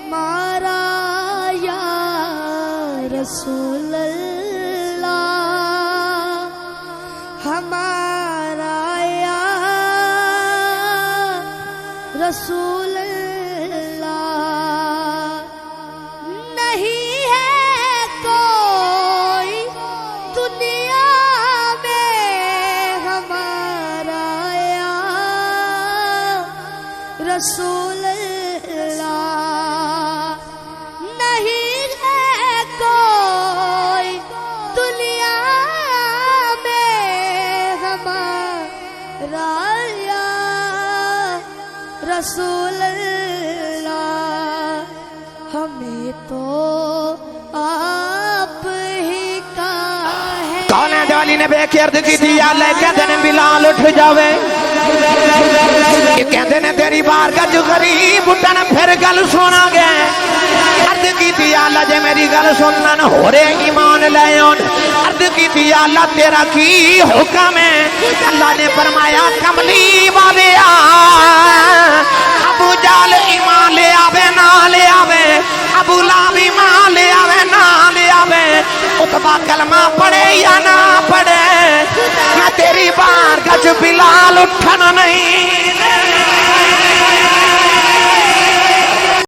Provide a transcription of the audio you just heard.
ہمارا یا رسول اللہ، ہمارا یا رسول اللہ، نہیں ہے کوئی دنیا میں ہمارا یا رسول اللہ، نہیں ہے کوئی دنیا میں ہمارا یا رسول اللہ، ہمیں تو آپ ہی کا ہے۔ کالے جالی نے بے کی عرض کی تھی اللہ کہتے نے بلال اٹھ جاوے، یہ کہتے نے تیری بارگاہ جو غریب اٹھنا پھر گل سونا گئے، عرض کی تھی اللہ جے میری گل سننا نہ ہو رہے ایمان لے آن، عرض کی تھی اللہ تیرا کی حکم ہے، اللہ نے فرمایا کملی والے ابو جال ایمان لے آوے نہ لے آوے، ابو لہب ایمان لے آوے نہ لے آوے، عتبہ کلمہ پڑھے یا نہ پڑھے، میں تیری بارگاہ بلال اٹھنا نہیں